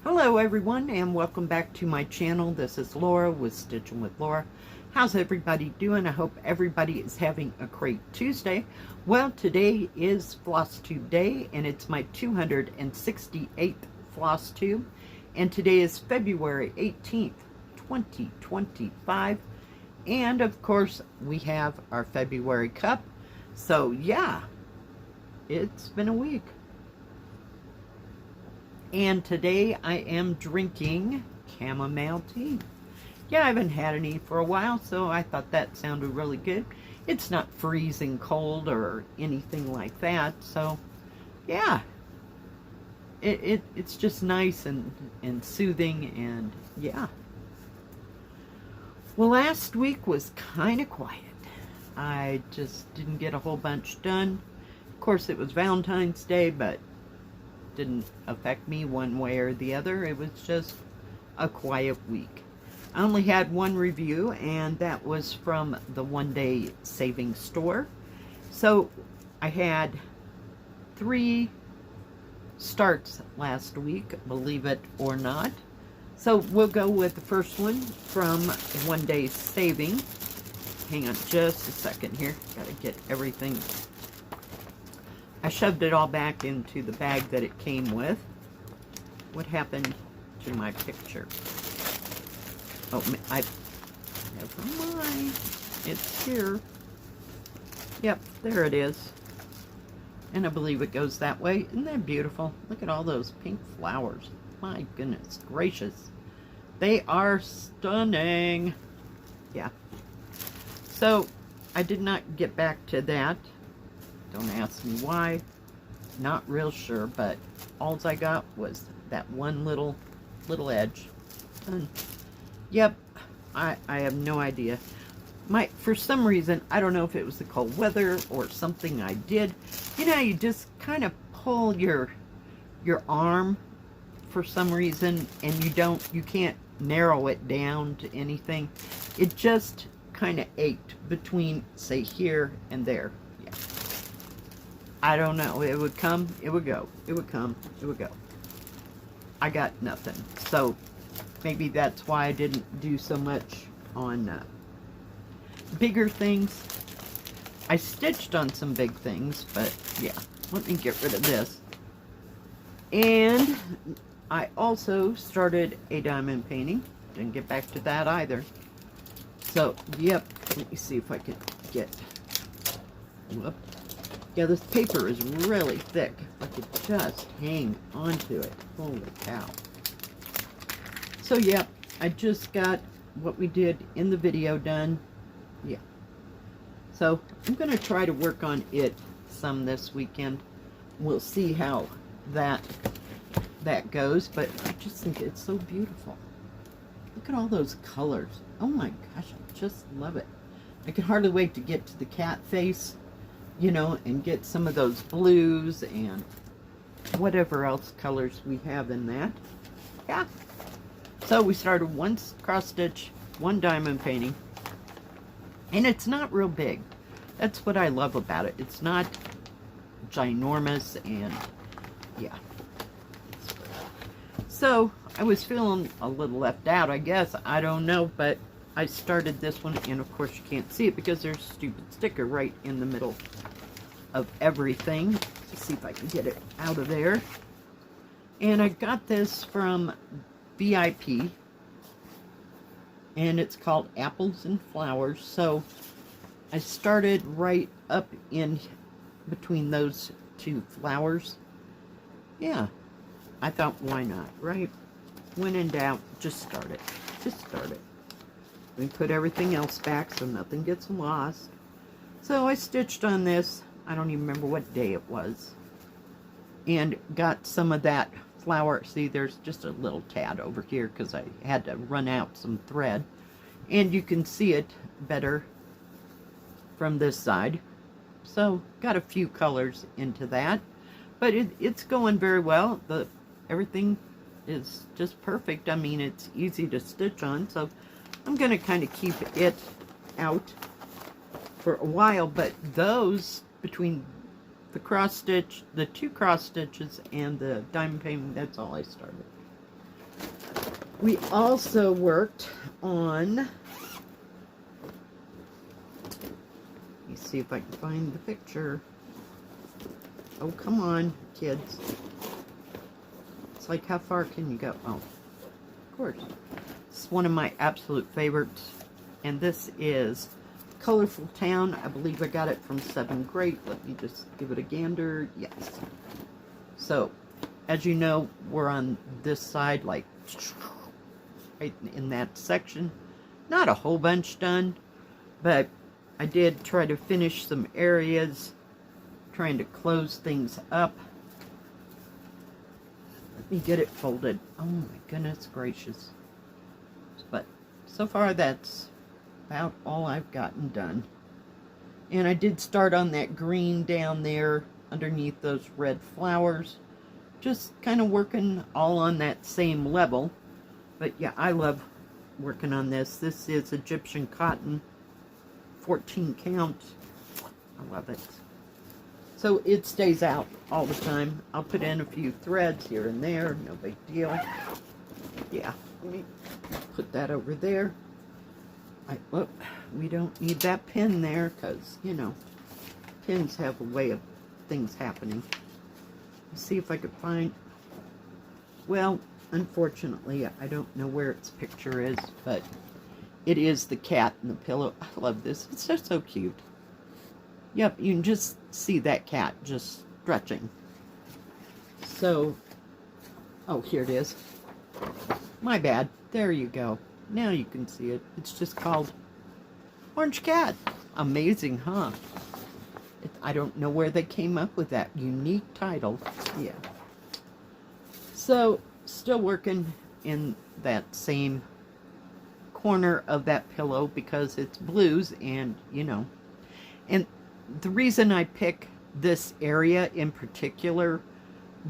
Hello everyone and welcome back to my channel. This is Laura with Stitching with Laura. How's everybody doing? I hope everybody is having a great Tuesday. Well, today is Floss Tube Day and it's my 268th Floss Tube. And today is February 18th, 2025. And of course we have our February cup. So yeah, it's been a week. And today I am drinking chamomile tea. Yeah, I haven't had any for a while, so I thought that sounded really good. It's not freezing cold or anything like that, so yeah. It's just nice and soothing, and yeah. Well, last week was kind of quiet. I just didn't get a whole bunch done. Of course, it was Valentine's Day, but didn't affect me one way or the other. It was just a quiet week. I only had one review, and that was from the One Day Saving Store. So I had 3 starts last week, believe it or not. So we'll go with the first one from One Day Saving. Hang on just a second here. Gotta get everything. I shoved it all back into the bag that it came with. What happened to my picture? Oh, never mind. It's here. Yep, there it is. And I believe it goes that way. Isn't that beautiful? Look at all those pink flowers. My goodness gracious. They are stunning. Yeah. So, I did not get back to that. Don't ask me why. Not real sure, but all I got was that one little edge. And yep, I have no idea. For some reason, I don't know if it was the cold weather or something I did. You know, you just kind of pull your arm for some reason, and you can't narrow it down to anything. It just kind of ached between, say, here and there. I don't know. It would come, it would go. It would come, it would go. I got nothing. So maybe that's why I didn't do so much on bigger things. I stitched on some big things, but yeah. Let me get rid of this. And I also started a diamond painting. Didn't get back to that either. So, yep. Let me see if I can get... Whoop. Yeah, this paper is really thick. I could just hang onto it. Holy cow. So, yeah, I just got what we did in the video done. Yeah. So, I'm going to try to work on it some this weekend. We'll see how that goes, but I just think it's so beautiful. Look at all those colors. Oh my gosh, I just love it. I can hardly wait to get to the cat face, you know, and get some of those blues and whatever else colors we have in that. Yeah. So we started one cross stitch, one diamond painting, and it's not real big. That's what I love about it. It's not ginormous, and yeah. So I was feeling a little left out, I guess. I don't know, but I started this one, and of course you can't see it because there's a stupid sticker right in the middle of everything. Let's see if I can get it out of there. And I got this from VIP, and it's called Apples and Flowers. So I started right up in between those 2 flowers. Yeah, I thought, why not, right? When in doubt, just start it. Just start it. We put everything else back so nothing gets lost. So I stitched on this. I don't even remember what day it was. And got some of that flower. See, there's just a little tad over here because I had to run out some thread. And you can see it better from this side. So, got a few colors into that. But it's going very well. Everything is just perfect. I mean, it's easy to stitch on. So, I'm going to kind of keep it out for a while, but those between the cross stitch, the 2 cross stitches and the diamond painting, that's all I started. We also worked on, let me see if I can find the picture. Oh, come on, kids. It's like, how far can you go? Oh, of course. It's one of my absolute favorites. And this is Colorful Town. I believe I got it from 7th grade. Let me just give it a gander. Yes. So, as you know, we're on this side, like, right in that section. Not a whole bunch done, but I did try to finish some areas, trying to close things up. Let me get it folded. Oh my goodness gracious. But so far that's about all I've gotten done. And I did start on that green down there underneath those red flowers. Just kind of working all on that same level. But yeah, I love working on this. This is Egyptian cotton, 14 count. I love it. So it stays out all the time. I'll put in a few threads here and there, no big deal. Yeah, let me put that over there. Look, we don't need that pin there because, you know, pins have a way of things happening. Let's see if I could find, well, unfortunately, I don't know where its picture is, but it is the cat and the pillow. I love this. It's just so cute. Yep, you can just see that cat just stretching. So, oh, here it is. My bad. There you go. Now you can see it. It's just called Orange Cat. Amazing, huh? I don't know where they came up with that unique title. Yeah. So, still working in that same corner of that pillow because it's blues and, you know. And the reason I pick this area in particular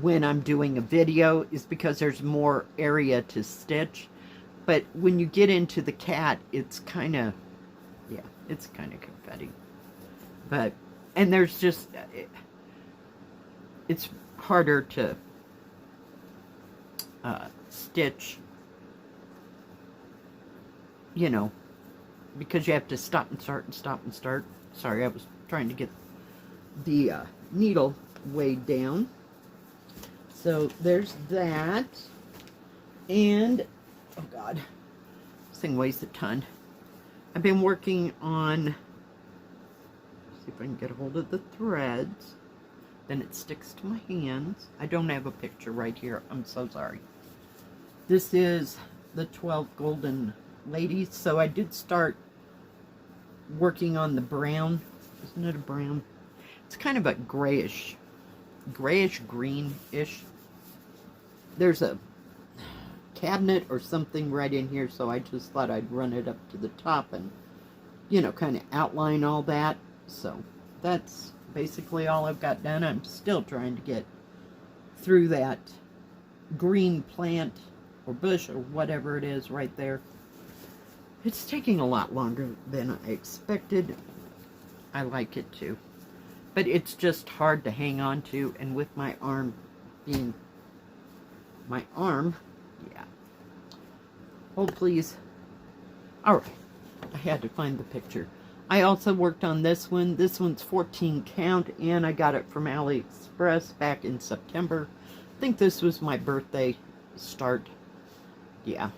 when I'm doing a video is because there's more area to stitch. But when you get into the cat, it's kind of, yeah, it's kind of confetti. But, and there's just, it's harder to stitch, you know, because you have to stop and start and stop and start. Sorry, I was trying to get the needle weighed down. So there's that. And, oh God, this thing weighs a ton. I've been working on, see if I can get a hold of the threads. Then it sticks to my hands. I don't have a picture right here. I'm so sorry. This is the 12 Golden Ladies. So I did start working on the brown. Isn't it a brown? It's kind of a grayish greenish. There's a cabinet or something right in here, so I just thought I'd run it up to the top and, you know, kind of outline all that. So that's basically all I've got done. I'm still trying to get through that green plant or bush or whatever it is right there. It's taking a lot longer than I expected. I like it too. But it's just hard to hang on to, and with my arm being my arm, yeah. Hold please. Alright. I had to find the picture. I also worked on this one. This one's 14 count, and I got it from AliExpress back in September. I think this was my birthday start. Yeah.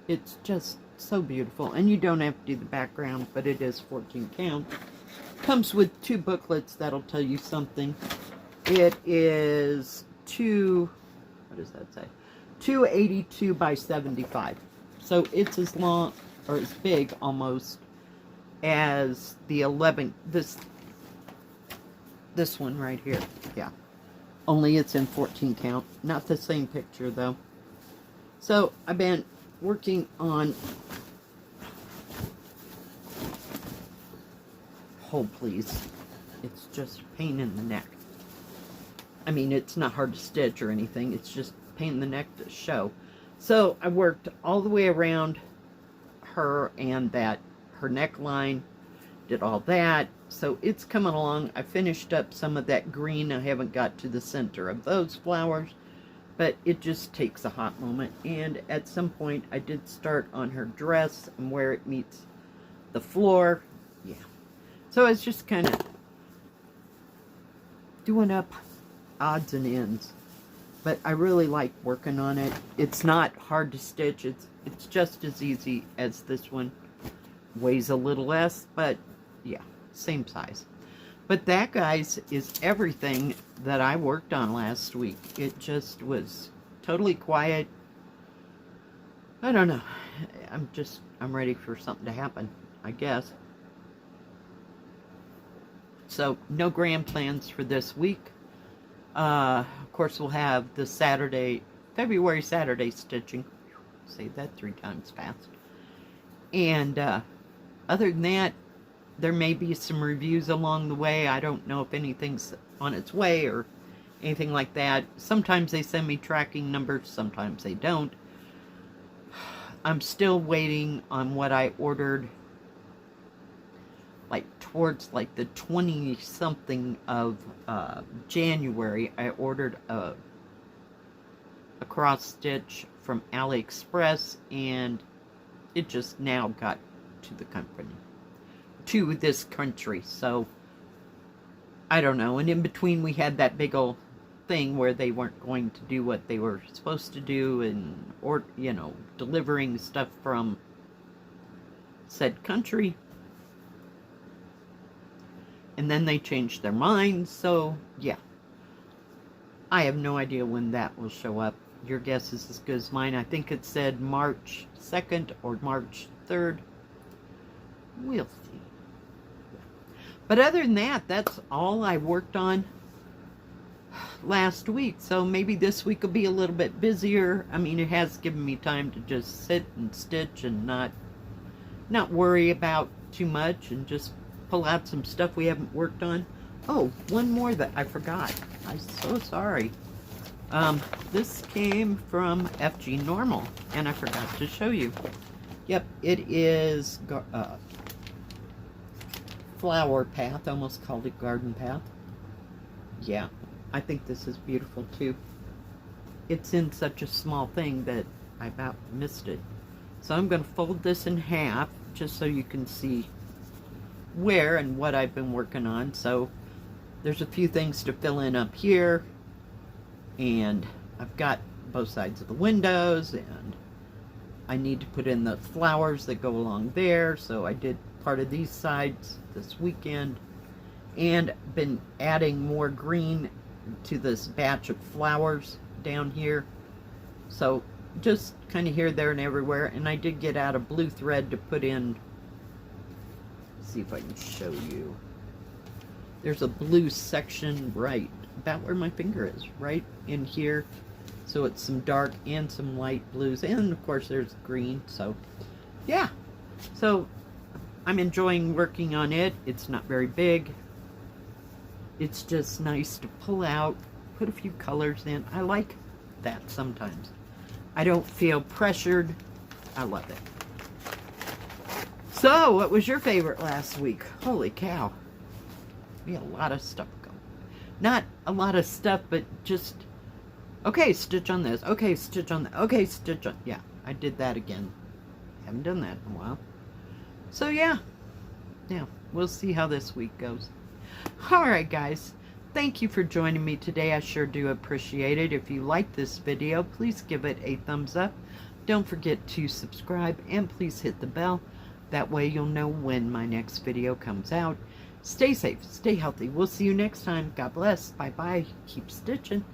It's just so beautiful. And you don't have to do the background, but it is 14 count. Comes with 2 booklets that'll tell you something. It is what does that say? 282 by 75. So it's as long, or as big almost, as the 11, this one right here. Yeah. Only it's in 14 count. Not the same picture though. So I've been working on, hold please. It's just a pain in the neck. I mean, it's not hard to stitch or anything. It's just a pain in the neck to show. So I worked all the way around her and that, her neckline, did all that. So it's coming along. I finished up some of that green. I haven't got to the center of those flowers. but it just takes a hot moment. And at some point I did start on her dress and where it meets the floor. Yeah, so it's just kind of doing up odds and ends, but I really like working on it. It's not hard to stitch. It's just as easy as this one. Weighs a little less, but yeah, same size. But that, guys, is everything that I worked on last week. It just was totally quiet. I don't know. I'm ready for something to happen, I guess. So, no grand plans for this week. Of course, we'll have the February Saturday stitching. Say that 3 times fast. And other than that, there may be some reviews along the way. I don't know if anything's on its way or anything like that. Sometimes they send me tracking numbers, sometimes they don't. I'm still waiting on what I ordered, like towards like the 20-something of January. I ordered a cross stitch from AliExpress, and it just now got to the company, to this country. So I don't know. And in between we had that big old thing where they weren't going to do what they were supposed to do, and or delivering stuff from said country, and then they changed their minds. So yeah, I have no idea when that will show up. Your guess is as good as mine. I think it said March 2nd or March 3rd. We'll see. But other than that, that's all I worked on last week. So maybe this week will be a little bit busier. I mean, it has given me time to just sit and stitch and not worry about too much, and just pull out some stuff we haven't worked on. Oh, one more that I forgot. I'm so sorry. This came from FG Normal, and I forgot to show you. Yep, it is Flower Path. I almost called it Garden Path. Yeah, I think this is beautiful too. It's in such a small thing that I about missed it. So I'm going to fold this in half just so you can see where and what I've been working on. So there's a few things to fill in up here, and I've got both sides of the windows, and I need to put in the flowers that go along there. So I did part of these sides this weekend, and been adding more green to this batch of flowers down here. So just kind of here, there, and everywhere. And I did get out a blue thread to put in. Let's see if I can show you. There's a blue section right about where my finger is, right in here. So it's some dark and some light blues, and of course there's green. So yeah, so I'm enjoying working on it. It's not very big. It's just nice to pull out, put a few colors in. I like that sometimes. I don't feel pressured. I love it. So, what was your favorite last week? Holy cow. We had a lot of stuff going. Not a lot of stuff, but just, okay, stitch on this. Okay, stitch on that. Okay, stitch on, yeah, I did that again. Haven't done that in a while. So, yeah, we'll see how this week goes. Alright, guys. Thank you for joining me today. I sure do appreciate it. If you like this video, please give it a thumbs up. Don't forget to subscribe, and please hit the bell. That way you'll know when my next video comes out. Stay safe, stay healthy. We'll see you next time. God bless. Bye-bye. Keep stitching.